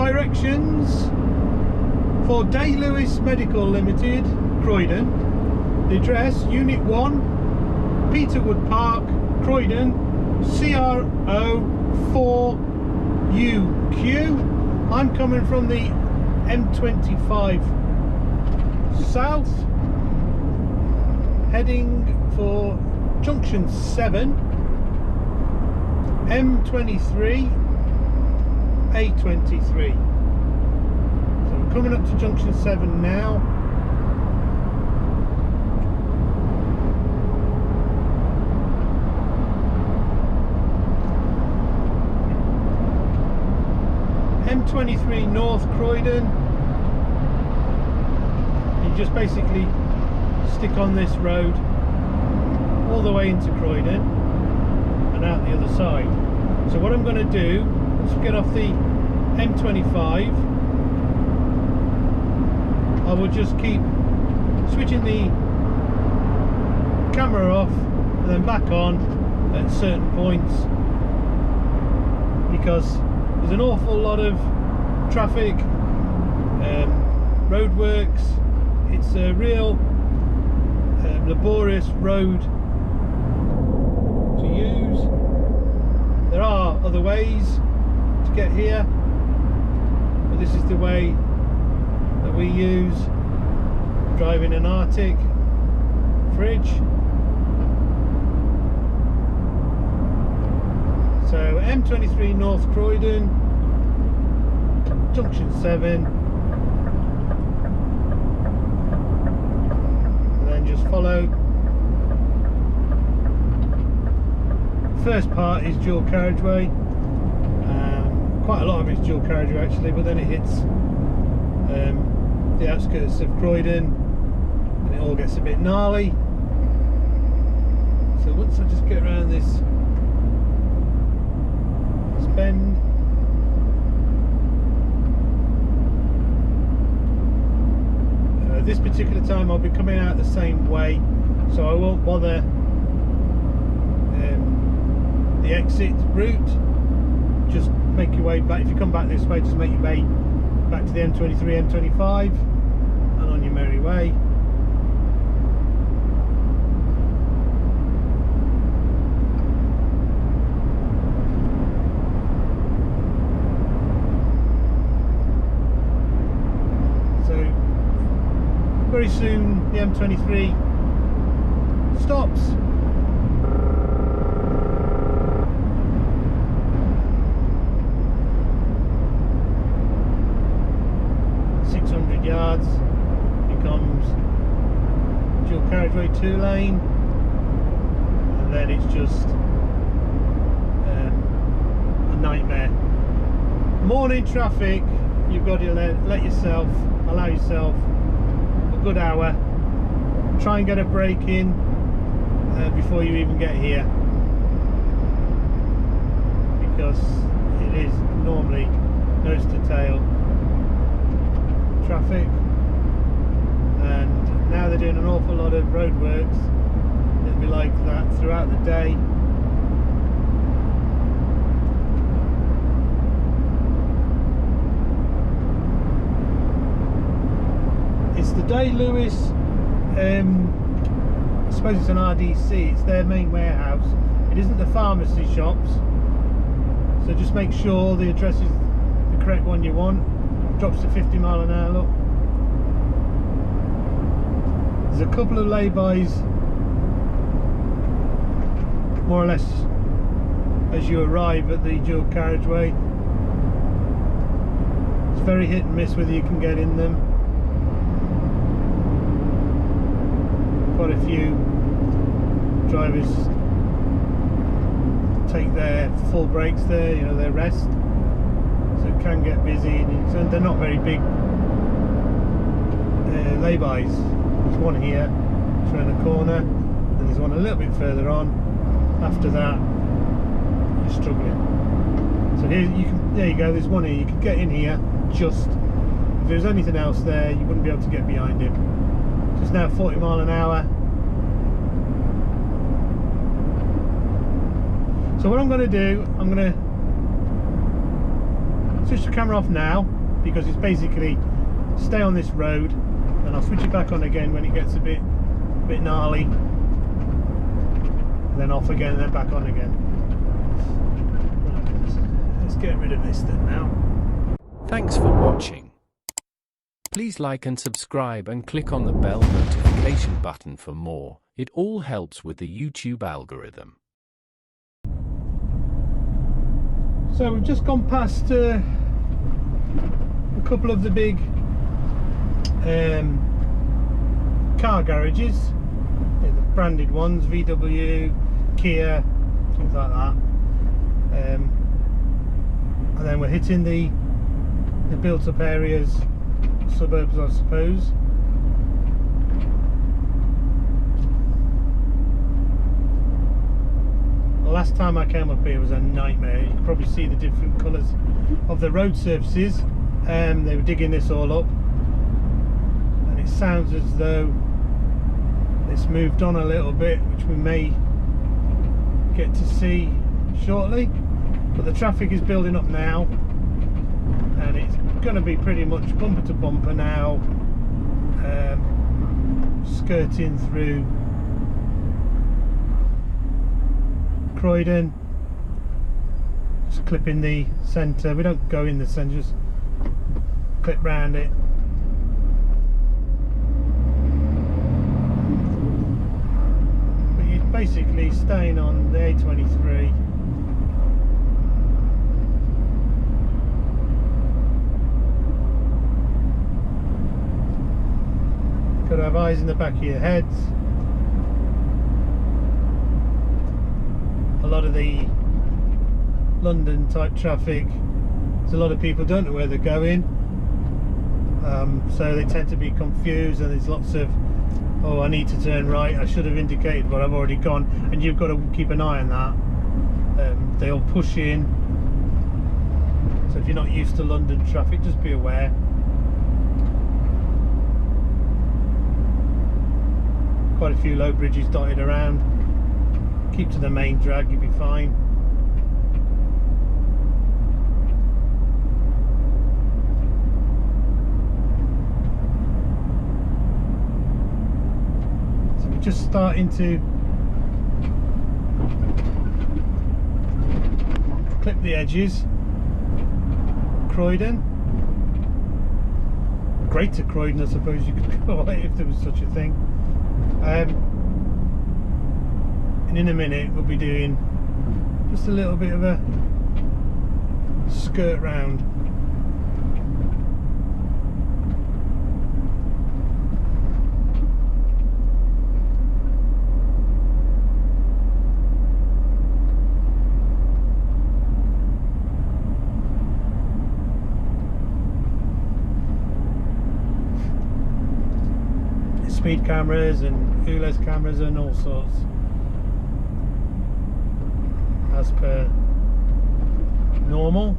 Directions for Day Lewis Medical Limited, Croydon. The address, Unit 1, Peterwood Park, Croydon, CR04UQ. I'm coming from the M25 south, heading for Junction 7, M23, A23. So we're coming up to Junction 7 now. M23 North Croydon. You just basically stick on this road all the way into Croydon and out the other side. So what I'm going to do is get off the M25. I will just keep switching the camera off and then back on at certain points, because there's an awful lot of traffic, roadworks. It's a real laborious road to use. There are other ways to get here, but this is the way that we use, driving an Arctic fridge. So M23 North Croydon, Junction 7, and then just follow. First part is dual carriageway, quite a lot of it's dual carriageway actually, but then it hits the outskirts of Croydon and it all gets a bit gnarly. So once I just get around this bend, this particular time I'll be coming out the same way, so I won't bother the exit route. Just make your way back. If you come back this way, just make your way back to the M23, M25 and on your merry way. Very soon the M23 stops. Yards becomes dual carriageway 2-lane, and then it's just a nightmare. Morning traffic, you've got to allow yourself a good hour, try and get a break in before you even get here, because it is normally nose to tail traffic, and now they're doing an awful lot of roadworks. It'll be like that throughout the day. It's the Day Lewis, I suppose it's an RDC, it's their main warehouse. It isn't the pharmacy shops, so just make sure the address is the correct one you want. Drops to 50 mile an hour, look. There's a couple of lay-bys more or less as you arrive at the dual carriageway. It's very hit and miss whether you can get in them. Quite a few drivers take their full breaks there, you know, their rest. So it can get busy, and they're not very big lay-bys. There's one here, it's around the corner, and there's one a little bit further on. After that, you're struggling. So here there you go, there's one here, you can get in here, just, if there's anything else there, you wouldn't be able to get behind it. So it's now 40 mile an hour. So what I'm going to do, I'm going to switch the camera off now, because it's basically stay on this road, and I'll switch it back on again when it gets a bit gnarly, and then off again and then back on again. Right, let's get rid of this then now. Thanks for watching. Please like and subscribe and click on the bell notification button for more. It all helps with the YouTube algorithm. So we've just gone past a couple of the big car garages, the branded ones, VW, Kia, things like that, and then we're hitting the built up areas, suburbs I suppose. The last time I came up here was a nightmare. You can probably see the different colours of the road surfaces. They were digging this all up, and it sounds as though it's moved on a little bit, which we may get to see shortly. But the traffic is building up now, and it's going to be pretty much bumper to bumper now, skirting through Croydon, just clipping the centre. We don't go in the centre, just clip round it. But you're basically staying on the A23. Got to have eyes in the back of your heads. A lot of the London type traffic, there's a lot of people don't know where they're going, so they tend to be confused, and there's lots of, oh, I need to turn right, I should have indicated, but I've already gone, and you've got to keep an eye on that. They'll push in, so if you're not used to London traffic, just be aware. Quite a few low bridges dotted around. Keep to the main drag, you'll be fine. So we're just starting to clip the edges. Croydon, Greater Croydon I suppose you could call it if there was such a thing. And in a minute we'll be doing just a little bit of a skirt round. Speed cameras and ULEZ cameras and all sorts, as per normal.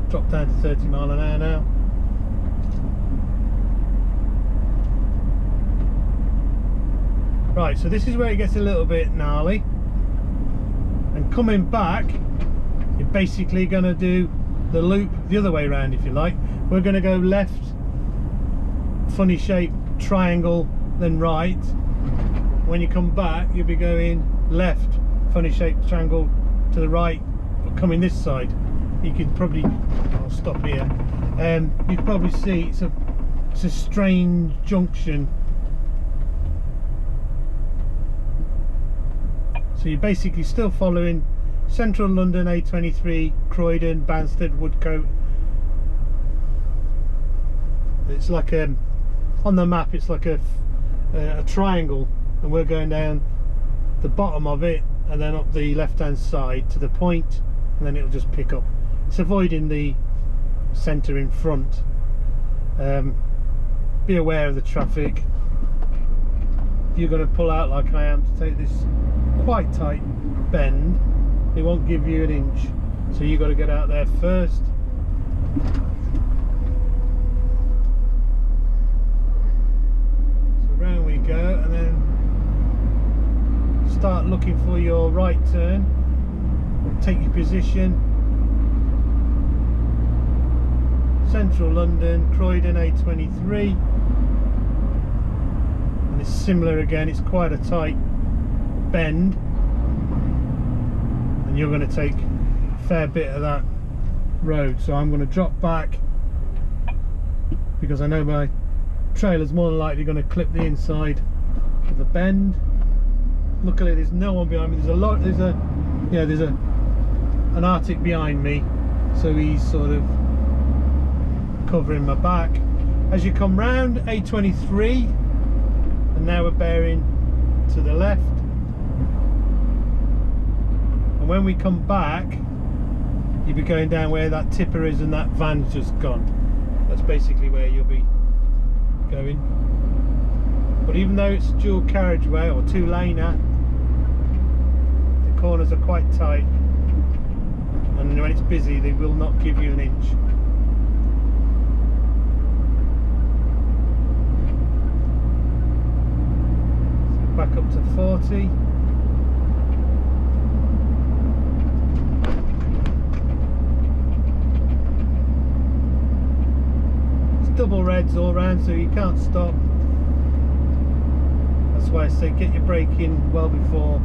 Drop down to 30 mile an hour now. Right, so this is where it gets a little bit gnarly, and coming back you're basically going to do the loop the other way around, if you like. We're going to go left, funny shape triangle, then right. When you come back you'll be going left, funny shaped triangle to the right, but coming this side. You can probably, I'll stop here, you can probably see it's a strange junction. So you're basically still following central London A23, Croydon, Banstead, Woodcote. It's like on the map it's like a triangle, and we're going down the bottom of it and then up the left hand side to the point, and then it'll just pick up. It's avoiding the centre in front. Be aware of the traffic. If you're going to pull out like I am to take this quite tight bend, it won't give you an inch, so you've got to get out there first. Round we go, and then start looking for your right turn. Take your position, central London, Croydon A23, and it's similar again. It's quite a tight bend, and you're going to take a fair bit of that road, so I'm going to drop back because I know my trailer's more than likely going to clip the inside of the bend. Luckily there's no one behind me. There's an Arctic behind me, so he's sort of covering my back. As you come round A23, and now we're bearing to the left, and when we come back you'll be going down where that tipper is and that van's just gone. That's basically where you'll be going. But even though it's dual carriageway or two laner, the corners are quite tight, and when it's busy they will not give you an inch. So back up to 40. It's double reds all round, so you can't stop. That's why I say get your brake in well before.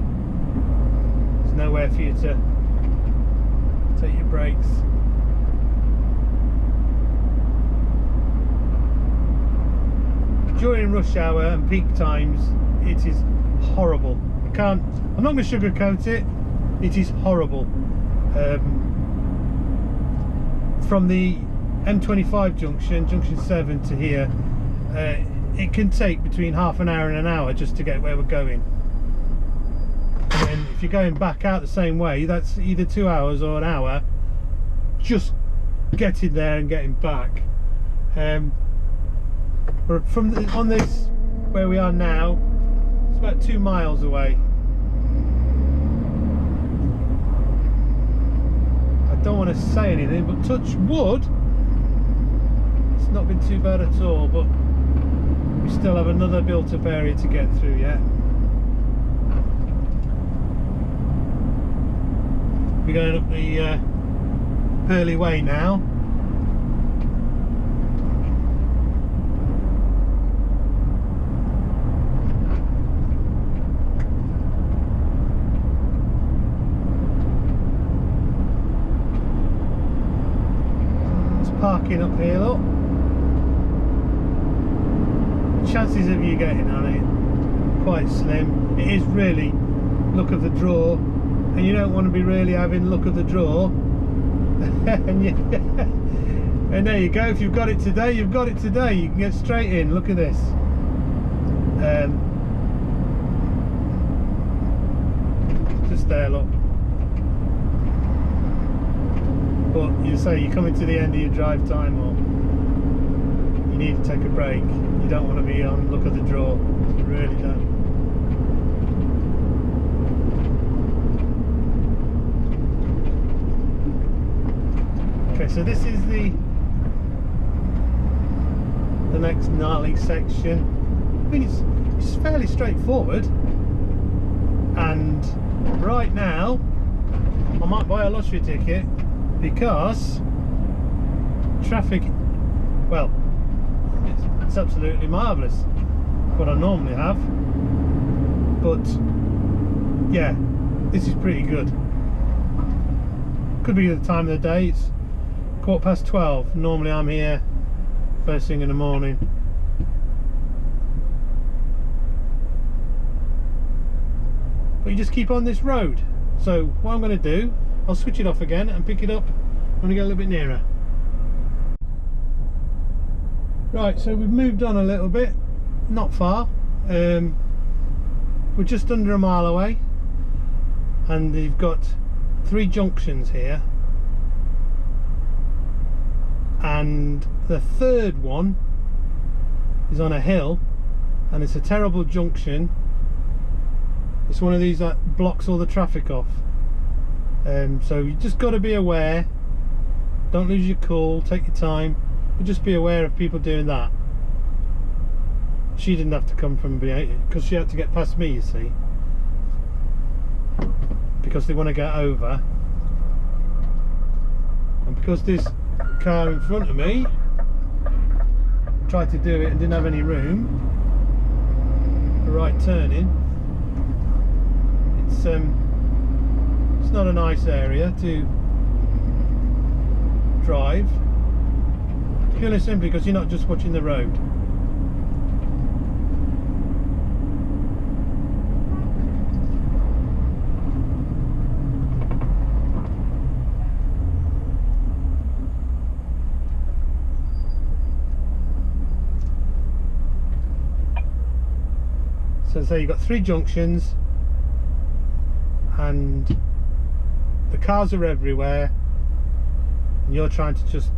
There's nowhere for you to take your brakes. During rush hour and peak times, it is horrible. I'm not going to sugarcoat it. It is horrible. From the M25 junction 7 to here, it can take between half an hour and an hour just to get where we're going. And then if you're going back out the same way, that's either 2 hours or an hour just getting there and getting back. But on this where we are now, it's about 2 miles away. I don't want to say anything, but touch wood, it's not been too bad at all, but we still have another built-up area to get through yet. We're going up the Purley Way now. It's parking up here, look. Chances of you getting on it quite slim. It is really luck of the draw, and you don't want to be really having luck of the draw. And there you go. If you've got it today, you've got it today. You can get straight in. Look at this. Just there, look. But you say you're coming to the end of your drive time, or you need to take a break. You don't want to be on look at the draw. You really don't. Okay, so this is the next gnarly section. I mean, it's fairly straightforward, and right now I might buy a lottery ticket because traffic, well, it's absolutely marvellous, what I normally have, but yeah, this is pretty good. Could be the time of the day. It's 12:15. Normally I'm here first thing in the morning. But you just keep on this road. So what I'm going to do, I'll switch it off again and pick it up when we get a little bit nearer. Right, so we've moved on a little bit, not far. We're just under a mile away, and you've got 3 junctions here, and the third one is on a hill, and it's a terrible junction. It's one of these that blocks all the traffic off, so you just got to be aware. Don't lose your cool, take your time, but just be aware of people doing that. She didn't have to come from behind because she had to get past me, you see, because they want to get over, and because this car in front of me tried to do it and didn't have any room for right turning. It's not a nice area to drive, purely simply because you're not just watching the road. So you've got 3 junctions and the cars are everywhere and you're trying to just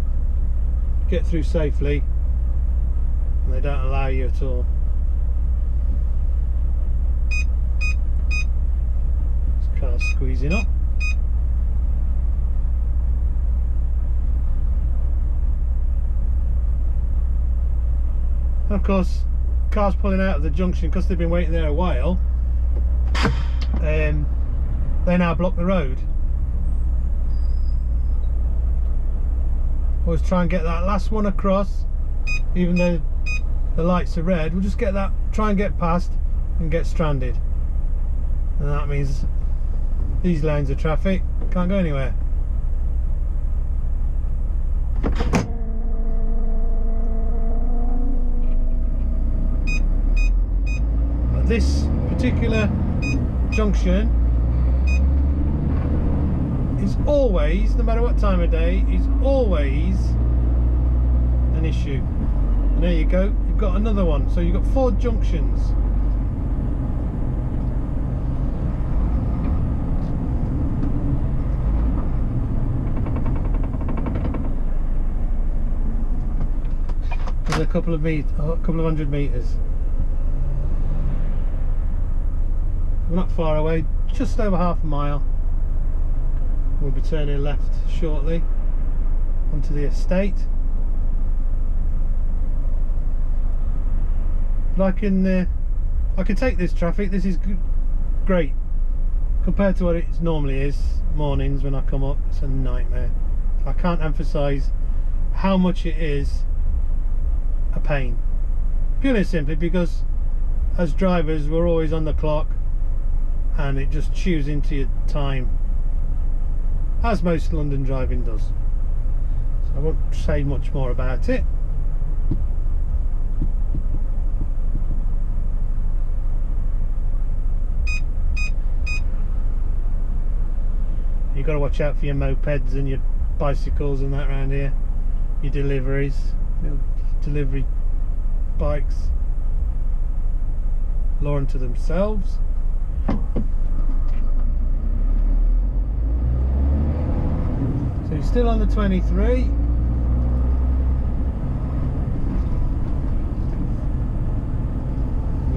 get through safely and they don't allow you at all. This car's squeezing up. And of course, cars pulling out of the junction, because they've been waiting there a while, they now block the road. Always try and get that last one across, even though the lights are red. We'll just get that, try and get past and get stranded, and that means these lanes of traffic can't go anywhere. This particular junction is always, no matter what time of day, is always an issue. And there you go, you've got another one. So you've got 4 junctions. There's a couple of hundred meters. We're not far away, just over half a mile. We'll be turning left shortly onto the estate. But I can take this traffic. This is great compared to what it normally is. Mornings when I come up, it's a nightmare. I can't emphasize how much it is a pain, purely simply because as drivers we're always on the clock and it just chews into your time, as most London driving does. So I won't say much more about it. You've got to watch out for your mopeds and your bicycles and that around here, your deliveries, your delivery bikes, law unto themselves. So you're still on the 23. You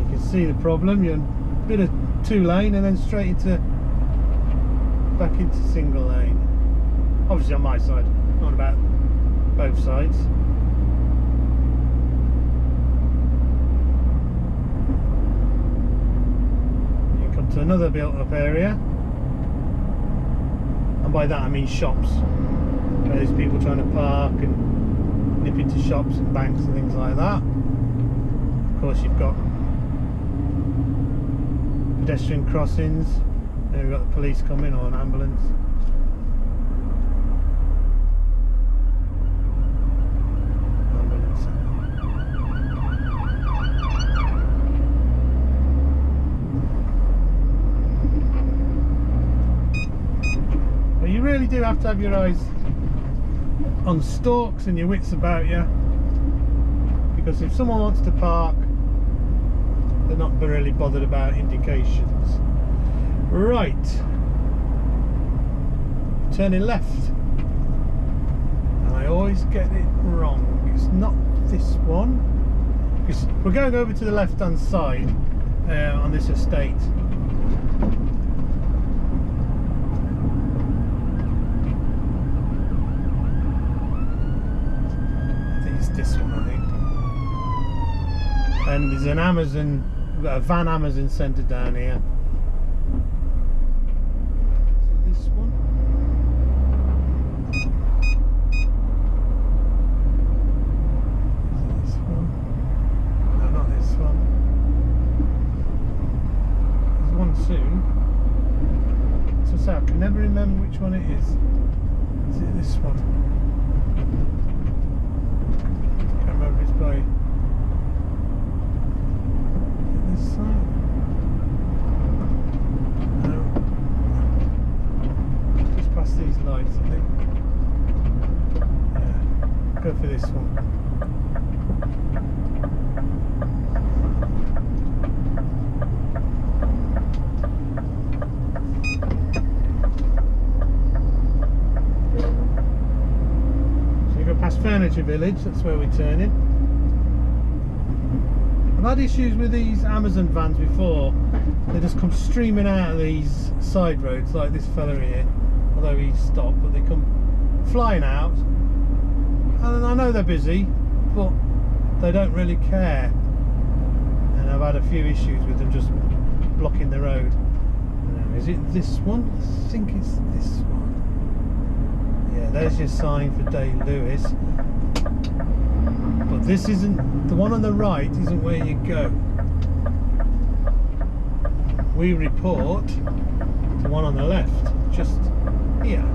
can see the problem. You're a bit of 2-lane and then straight back into single lane. Obviously on my side, not about both sides. You come to another built up area, and by that I mean shops, where there's people trying to park and nip into shops and banks and things like that. Of course you've got pedestrian crossings. There we've got the police coming, or an ambulance. But you really do have to have your eyes on stalks and your wits about you, because if someone wants to park, they're not really bothered about indications. Right, turning left, and I always get it wrong. It's not this one, because we're going over to the left hand side on this estate. I think it's this one, I think. And there's an Amazon, we've got a van Amazon centre down here. soon. So I can never remember which one it is. Is it this one? Can't remember if it's by this side. No. Just past these lights, I think. Yeah. Go for this one. Furniture Village, that's where we're turning. I've had issues with these Amazon vans before. They just come streaming out of these side roads like this fella here, although he's stopped, but they come flying out, and I know they're busy, but they don't really care, and I've had a few issues with them just blocking the road. Is it this one? I think it's this one. Yeah, there's your sign for Day Lewis, but this isn't, the one on the right isn't where you go. We report the one on the left, just here.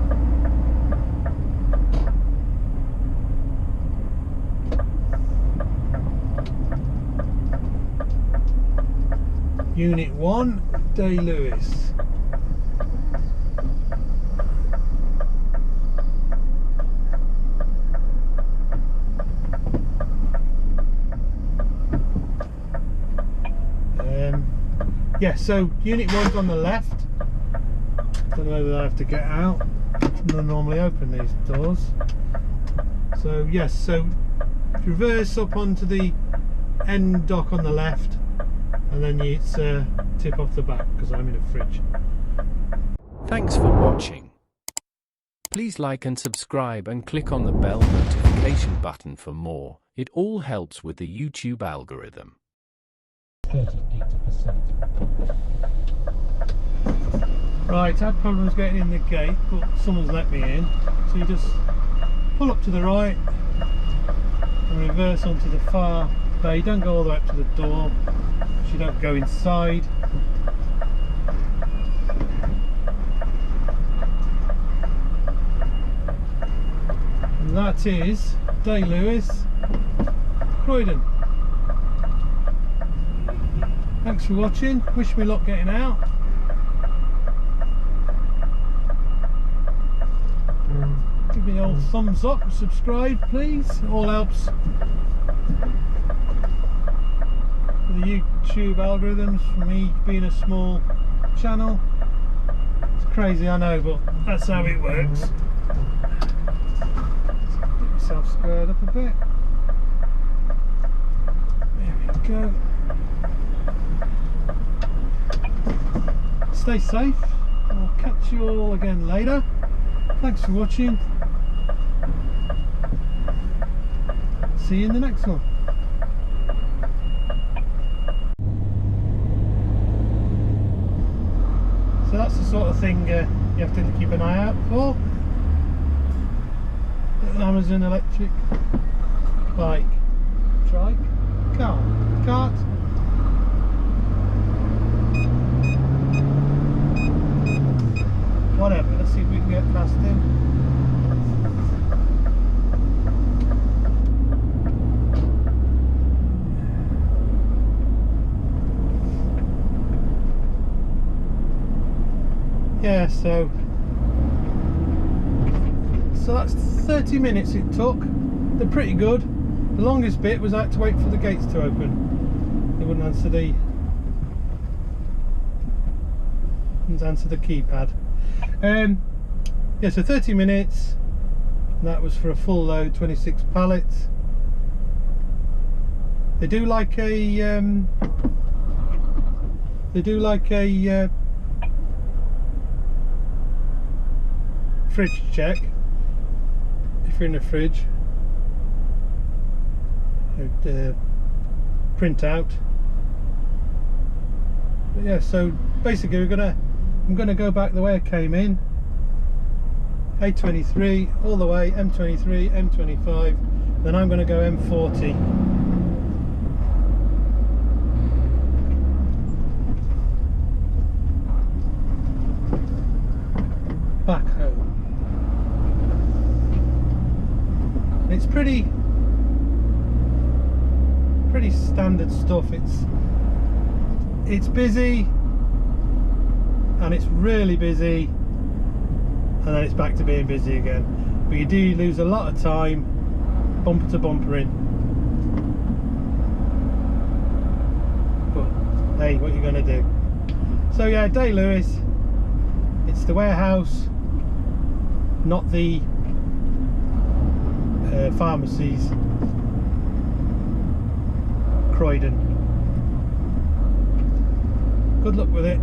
Unit 1, Day Lewis. Yeah, so Unit 1's on the left. Don't know whether I have to get out. I don't normally open these doors. So yes, so reverse up onto the end dock on the left, and then you tip off the back because I'm in a fridge. Thanks for watching. Please like and subscribe and click on the bell notification button for more. It all helps with the YouTube algorithm. 38%. Right, I had problems getting in the gate, but someone's let me in. So you just pull up to the right and reverse onto the far bay. Don't go all the way up to the door, so you don't go inside. And that is Day Lewis, Croydon. Thanks for watching, wish me luck getting out. Give me the old thumbs up, subscribe please, it all helps with the YouTube algorithms for me being a small channel. It's crazy, I know, but that's how it works. Get myself squared up a bit. There we go. Stay safe, I'll catch you all again later. Thanks for watching. See you in the next one. So that's the sort of thing you have to keep an eye out for. Little Amazon electric bike, trike, cart. Whatever, let's see if we can get past him. Yeah, so that's 30 minutes it took. They're pretty good. The longest bit was I had to wait for the gates to open. They wouldn't answer the keypad. Yeah, so 30 minutes. That was for a full load, 26 pallets. They do like a fridge check if you're in a fridge. Print out. But yeah, so basically I'm gonna go back the way I came in. A23 all the way, M23, M25, then I'm gonna go M40. pretty standard stuff. It's busy, and it's really busy, and then it's back to being busy again. But you do lose a lot of time bumper to bumper in. But hey, what are you gonna do? So yeah, Day Lewis. It's the warehouse, not the pharmacies. Croydon. Good luck with it.